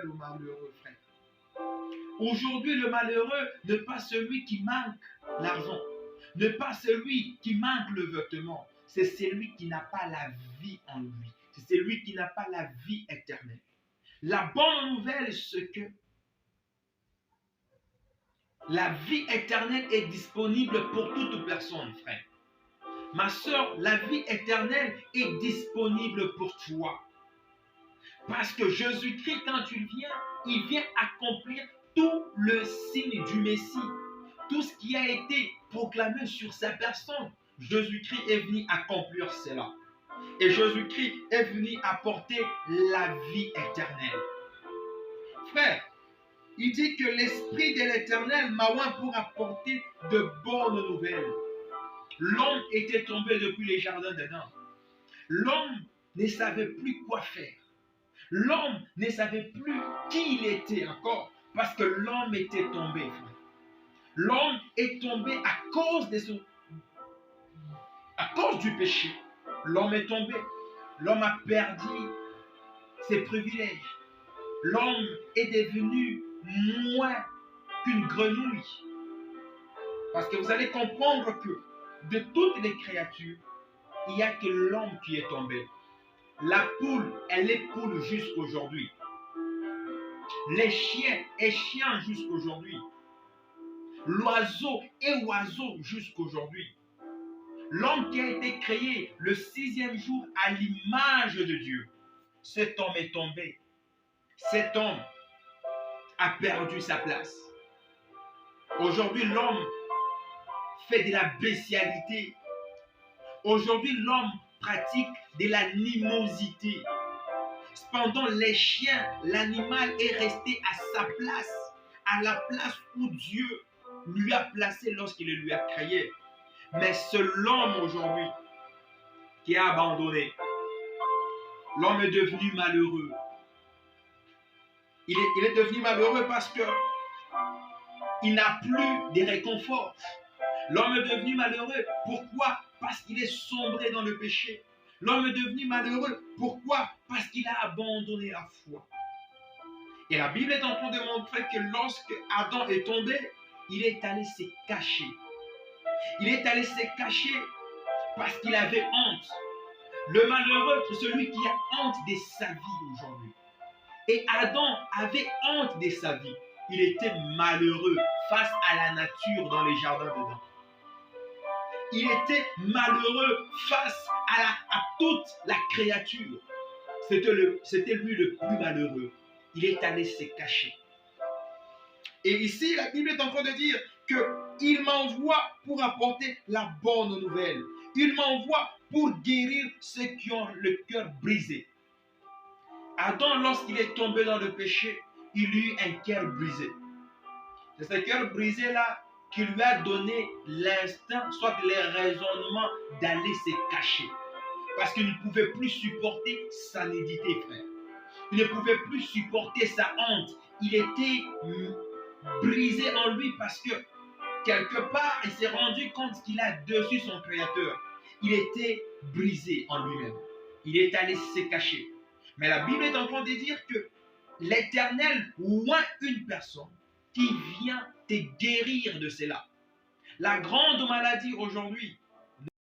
au malheureux, frère. Aujourd'hui, le malheureux n'est pas celui qui manque l'argent, n'est pas celui qui manque le vêtement, c'est celui qui n'a pas la vie en lui, c'est celui qui n'a pas la vie éternelle. La bonne nouvelle, c'est que la vie éternelle est disponible pour toute personne, frère. Ma soeur, la vie éternelle est disponible pour toi. Parce que Jésus-Christ, quand il vient accomplir tout le signe du Messie. Tout ce qui a été proclamé sur sa personne. Jésus-Christ est venu accomplir cela. Et Jésus-Christ est venu apporter la vie éternelle. Frère, il dit que l'Esprit de l'Éternel m'a oint pour apporter de bonnes nouvelles. L'homme était tombé depuis les jardins d'Éden. L'homme ne savait plus quoi faire. L'homme ne savait plus qui il était encore parce que l'homme était tombé. L'homme est tombé à cause du péché. L'homme est tombé. L'homme a perdu ses privilèges. L'homme est devenu moins qu'une grenouille. Parce que vous allez comprendre que de toutes les créatures, il n'y a que l'homme qui est tombé. La poule, elle est poule jusqu'aujourd'hui. Les chiens est chien jusqu'aujourd'hui. L'oiseau est oiseau jusqu'aujourd'hui. L'homme qui a été créé le 6e jour à l'image de Dieu. Cet homme est tombé. Cet homme a perdu sa place. Aujourd'hui, l'homme fait de la bestialité. Aujourd'hui, l'homme pratique de l'animosité. Cependant, les chiens, l'animal est resté à sa place, à la place où Dieu lui a placé lorsqu'il lui a créé. Mais c'est l'homme aujourd'hui qui a abandonné. L'homme est devenu malheureux. Il est devenu malheureux parce que il n'a plus de réconfort. L'homme est devenu malheureux. Pourquoi? Parce qu'il est sombré dans le péché. L'homme est devenu malheureux. Pourquoi? Parce qu'il a abandonné la foi. Et la Bible est en train de montrer que lorsque Adam est tombé, il est allé se cacher. Il est allé se cacher parce qu'il avait honte. Le malheureux, c'est celui qui a honte de sa vie aujourd'hui. Et Adam avait honte de sa vie. Il était malheureux face à la nature dans les jardins d'Éden. Il était malheureux face à toute la créature. C'était lui le plus malheureux. Il est allé se cacher. Et ici, la Bible est en train de dire qu'il m'envoie pour apporter la bonne nouvelle. Il m'envoie pour guérir ceux qui ont le cœur brisé. Adam, lorsqu'il est tombé dans le péché, il eut un cœur brisé. C'est ce cœur brisé-là qui lui a donné l'instinct, soit les raisonnements d'aller se cacher. Parce qu'il ne pouvait plus supporter sa nudité, frère. Il ne pouvait plus supporter sa honte. Il était brisé en lui parce que quelque part, il s'est rendu compte qu'il a déçu son Créateur. Il était brisé en lui-même. Il est allé se cacher. Mais la Bible est en train de dire que l'Éternel oint une personne qui vient te guérir de cela. La grande maladie aujourd'hui,